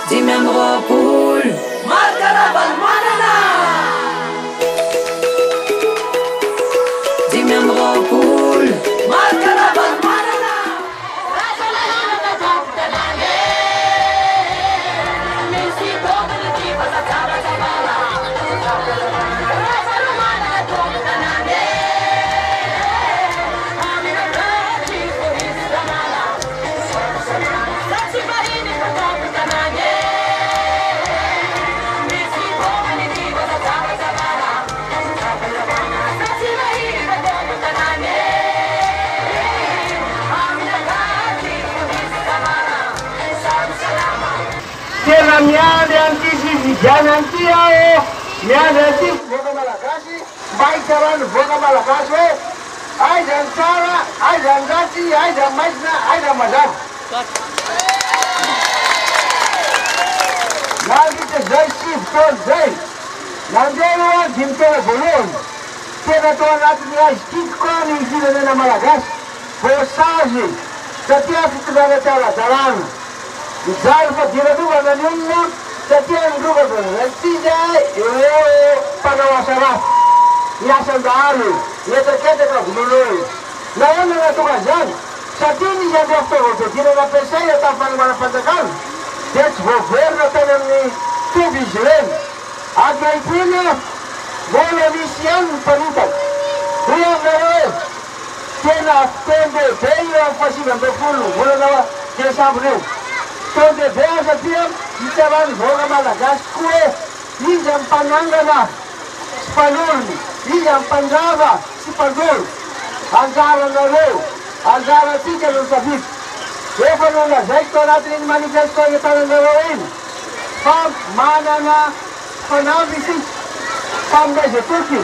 Dimy amby roapolo Markarabal manana Dimy amby roapolo Markarabal manana Misy tômpony ty fazatsavatsavana Tena miady an'ity fividiana an'ity aho miady an'ity voaka malagasy mba hitsarany voaka malagasy hoe aiza ny tsara aiza ny ratsy aiza ny maisina aiza ny mazava nandritra zay 5 taona zay nandeha aloha 5 taona voalohany tena tao anatin'ny azy tiako koa ny firenena malagasy voasazy satria fitondrana tsara-dalàna mijaly fa diranova nanonina satria nirova ty zay eo mpanao asa ratsy miasan-dahalo mietraketaka vololoy nahoana natoka zany satria nisy andro fitaovam-piadirana ampiasay atao fanamana-panjakana dia tsy voaverina tany amin'ny toby izy reny ankehitriny mbola misy ihany ny mpanotaka hoy aminareo tena fotoan-dehibe io amin'ny fahasivy-ambinifolo volana desambra io fotoan-dehibe a satria hitsarany voaka malagasy koa hoe izy amin'ny mpanangana sy mpanolony izy amin'ny mpanjava sy mpandolo anjaranareo anjaratsika no safiky efa nolazaiko tao anatin'iny manifesto entananareo iny fa manana fanampy isika faminaiza toky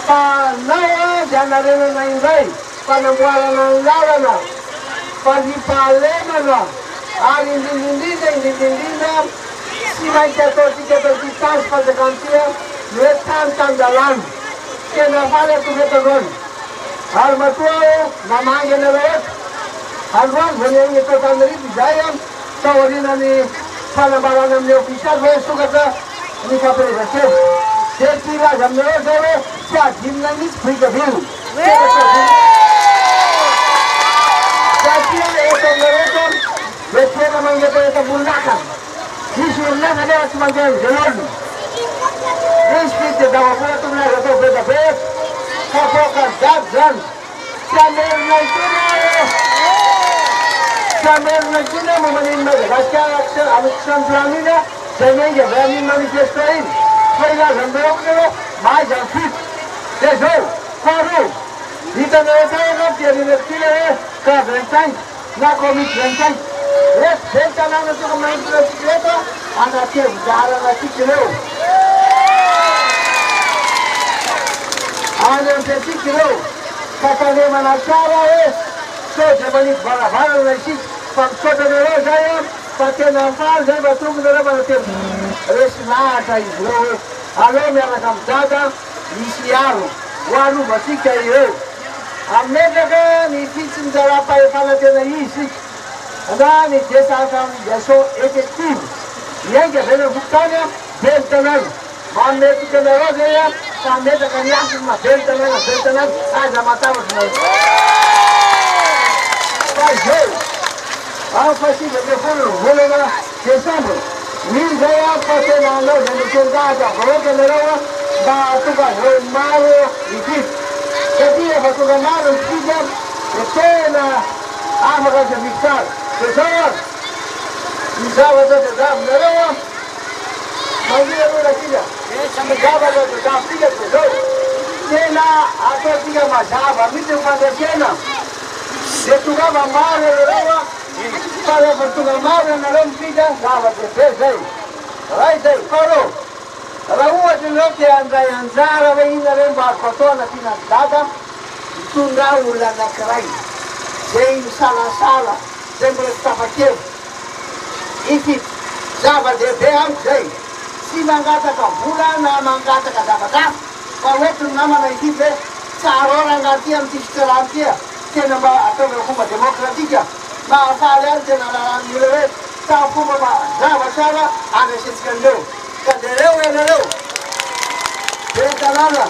fanao azy anarenana indray fanamboarana ny lalana fanipahalemana ary indrindrindrindra tsy maintsy ataotsika taty tasy fanjakantia hoe tany-tandalana tena faly atovetanony ary matoa o namangy anareo eto androany voaniagny atao tanyrity zay a taorinany fanambarana amin'ny ofisialy hoe sokatra ny fampirezasevo de ty laza aminareo zay hoe tsy adinina mihitsy brigaville satria eto aminareo hoe tena mangetaeta-bolonakana misy olonaka nefa tsy mandeha am'zay olona misy fidy davabola tominazy atao betabe fa boaka dady zany tsy amerina itona tsy amerina itona momaniny madagasikara amin'ny kisantrano zay mengy avy amin'ny manifesto iny fa ilaza aminareo hoe maiza ny fito de zao faharoa hitanareo tao tiarinakitila hoe ka 25 na komity 25 reto zay tanàna toka maintinatsika reto anaty avidarana atsika ireo any ampiatsika ireo fatalemana tsara hoe soja manity valavalana isika fa misotranareo zay a fa tena faly zay mba tongonareo manateny resy lahatra izy reo hoe aleo miaraka amin'ny dada misy aro ho alovatsika ireo ametraka ny fitsinjara-pahefana tena izy sika na ny décentralisation effective miainga avena vokotany a bely tanàna mametrika anareo zay a fa metraka ny asiny mabely tanàna aza matavaky na fa zao amin'ny fahasivy-ambinifolo volana desambra miny zay a fa tena anao zay mitendahatra vahoaka anareo a mba tonga azareo maro ifity satria efa tonga maro nyfika de tena afaka azaviky tsara de zao a ny zavatra dadavinareo a mangira alonatika ny zavatra dadavitika de zao tena ataotika mazava mihitsy nyfandrasena de tongava maro anareo a fa rehefa tonga maro anareo mifika zava-dehibe zay ray zay faro raha ohatry nareo te andray anjara hoe inareo mba azoko atao anatina dada mitondra olona anakiray zay misalasala zay mbola tsy tafakevo ifity zava-dehibe amiko zay tsy mangataka vola na mangataka zavakafa fa ohatry ny namana ifity hoe tsara ora anaty am'ty fitsarantia tena mba ataovana fomba demokratika mahafaly any tena rahan'olo hoe fomba mazava tsara andraisitsika andreo. Ka dia reo ianareo Bentanàna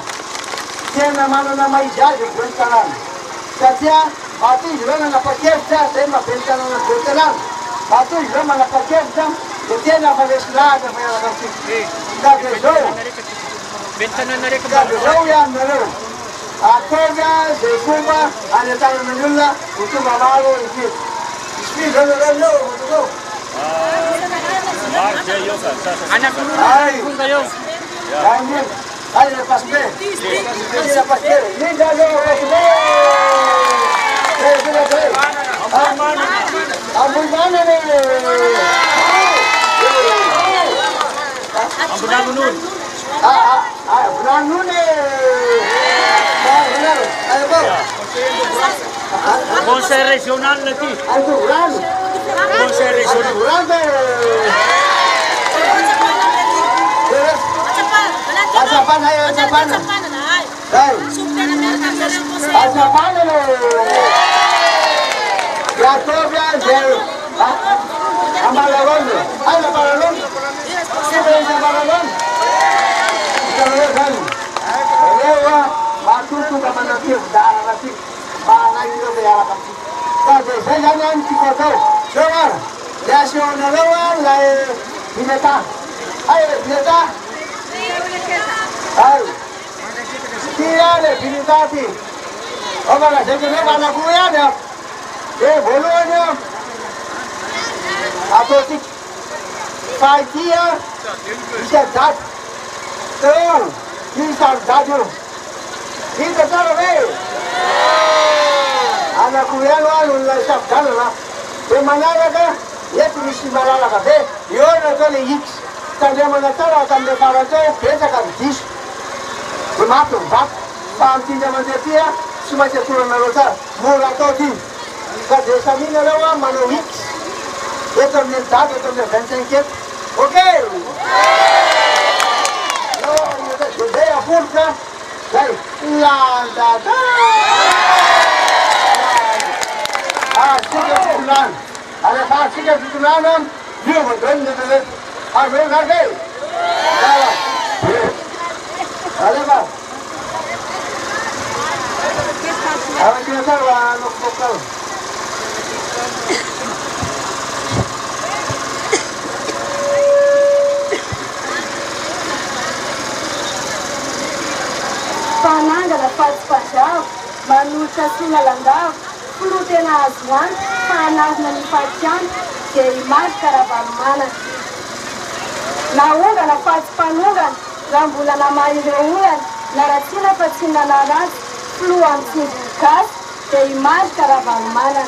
tena manana maizazy Bentanàna satria matoa izy ireo nanapa-kevitra zay maha-Bentanàna Bentanàna. Matoa izy ireo manapa-kevitra dia tena manesy lahatra miaraka amitsika. Ka dia zao ianareo ataovy zay fomba anentanana ny olona ho tonga maro izy. Misy zao nareo zao. Allez, le passe bien. Allez, la passe bien. Linda, le passe bien. Conseil régional aqui. Conseil régional. Ajapan ayo ajapan. Hai. Ajapan lo. Ya tobia gel. Ambalon. Ayo ambalon. Siapa ambalon? Jangan. Lewa batu tu kaman nanti udara nanti. Mana itu biar apa sih? Kalau saya jangan cikgu. Coba. Ya siapa lewa lai bineta. Ayo bineta. Hai, tiada binatati. Apa lah? Jadi mana kuya dia? Bolu aja. Atau si Fatia bisa dat. Tuh, bisa dadu. Kita tahu ni. Anak kuya lalu lah jalan lah. Di mana lagi? Ya tu mesti mana lagi? Yo nak ni X. Tanda mana tahu tanda para tu kerja kan dis. Bermaklum, bak, panti zaman dia cuma turun narosa, mula tadi. Kalau kami nelayan manuhik, itu menentang, itu menentang. Okay. No, itu dia purka, baik, landa. Sikap tulan, ada sikap tulanan, dia berdoa dengan apa lagi? Ada apa? Apa kita tahu anak lokal? Pananga na participação, manusia singalandau, flutena azuan, panas na nipatian, que imagem caravana. Na unga na participanugan. Rambulan amai reulan, naratina patina naras, fluan sindikas, te imaj caravana.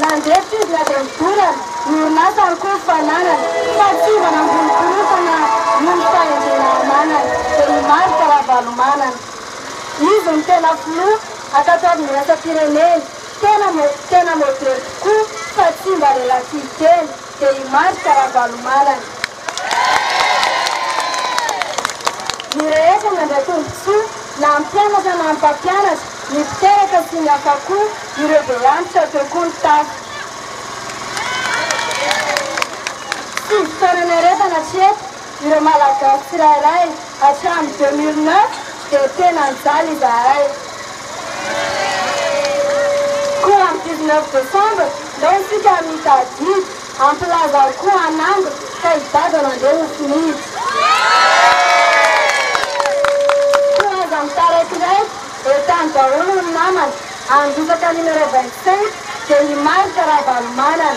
Nandepis la ventura, nurnasan ku fananan, pativa na bunkuruta na nunfain dinamanan, te imaj caravana. Izum tena flu, akator nasa Pirenei, tena motor ku, pativa relativ te imaj caravana. Nireesha nandraton sul, nampianatra nampampianatra, niteraka sy niafakoho ireo beantitra tokony ny tafo. Sy fotoanana retana hatreto, ireo malagasy tsirairay hatramin'ny 2009 dia tena nijaly izahay. Koa amin'ny 19 décembre, ndao isika mitadidy, ampilaza koa anambo ka hidady nandeha ho finity. Tarekirai, etan daholo ny namany, andosaka numéro 25, dia imary caravanomanana.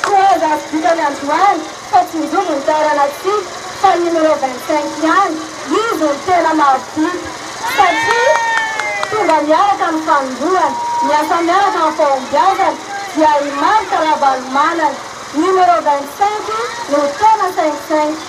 Koa azo vitany androany, fa tsy njobo ny taranatsika, fa numéro 25 ihany, izy ny tena mahavita. Satria tonga miaraka amin'ny fanondroany, miasa miaraka amin'ny fahombiazana, dia imary caravanomanana. Numéro 25 no tena 55.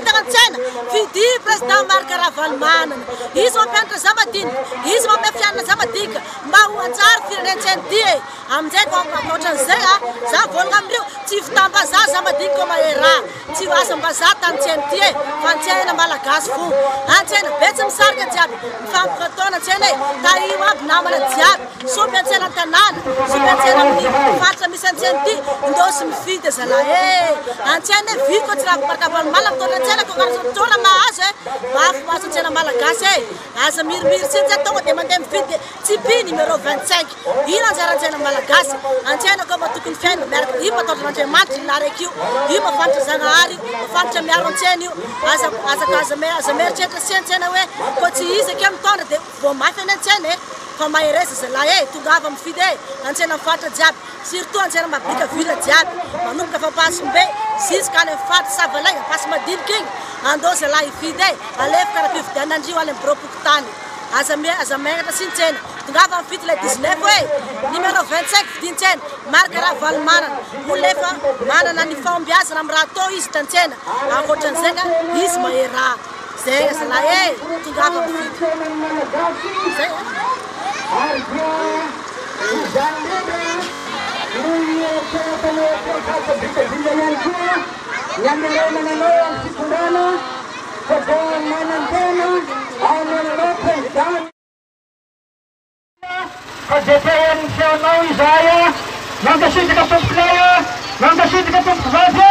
fitaka an-tsaina fidy président Marc Ravalomanana izy mampianatra zamadinika izy mampiafianana zamadinika mba ho antsara firenentseny ty e amin'izay ohatran'izay za volagna amin'ireo tsy fitam-bazaha zamadinika mahera tsy asam-bazaha tany-tseny ty e fa an-tsena malagasy fo an-tsena betsy misarika jiaby mifampikataona an-tsena e ta io aby namana jiaby sopy an-tsena an-tanàna sopy an-tsena amin'ny faritra misy an-tsena ty indosy mifidy zalahy e an-tsena e viko tsy raha Marc Ravalomanana mitondra an-tsena ko karazana mahazo e mafy mahazo an-tsena malagasy e aza mirimiry tsiny zay tonga dia mandeha mifidy tsipi numéro 25 ino anjara an-tsena malagasy an-tsena ko mba tokony fiaina miaraka io matondran'Andriamanitra naraiky io io mafantatra Zagnahary io mafantatra miaro an-tsena io aza meritreritra sy an-tsena hoe ko tsy izy ake mitondra dia vao mafy any an-tsena e fa mahereza zalahy e tongava mifidy e an-tsena mifatra jiaby surtout an-tsena mabika vila jiaby manomboka fa Pasimbe ziska any amin'ny faritra Savalaiga Pasimadinika igny andao zalahy ifidy e alefa karaha mpividianandrio any amin'ny Boropokotany aza megatra sy n-tsena tongava mifidy le 19 e numéro 25 vidin-tsena Marc Ravalomanana olefa manana ny fahombiazana amin'ny raha atao izy tan-tsena ankoatran'izay izy mahera zay zalahy e tongava mifidy zay Kajepean sianao izay mankasitraka tompoklay mankasitraka tompoky vavy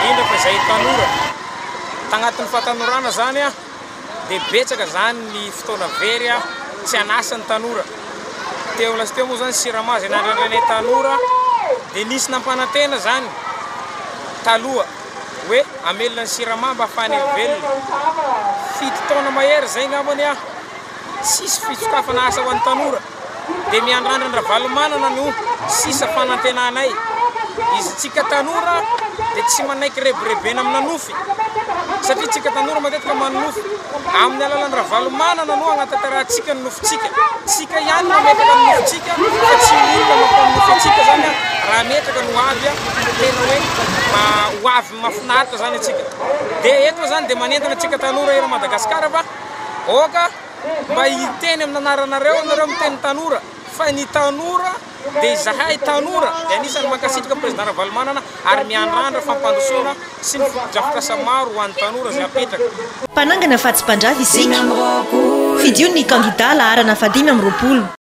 indra fa izay tanora tagnatin'ny fahatanorana zany dia betsaka zany ny fotoana very tsy anasan'ny tanora teo lasy teo moa zany sirama zay nandrandrany tanora dia nisy nampanantena zany taloha hoe amelona ny sirama mba ahafahany velona fito taona mahery zay ngambany sisy fitsokafana asa ho an'ny tanora dia miandrandra Ravalomanana no sisa fanantenanay izy tsika tanora dia tsy manaiky rebirebena amina nofy satria tsika tanora matetika manofy amin'ny alalan'ny Ravalomanana no agnatantarantsika ny nofitsika tsika ihany mametraka ny nofitsika fa tsy olona mampanofy atsika zany raha metraka no avy tena hoe ho avy mafinaritra zany atsika dia eto zany dia manentana tsika tanora era Madagasikara fa oka mba hiteny amin'ny anaranareo nareo miteny tanora fa ny tanora dia izahay tanora dia anisany mankasitraka président Ravalomanana ary miandrandra fampandrosoana sy ny fotodrafitrasa maro ho an'ny tanora zay apetraka mpanangana fa tsy mpandrafy isika fidio ny kandida laharana 520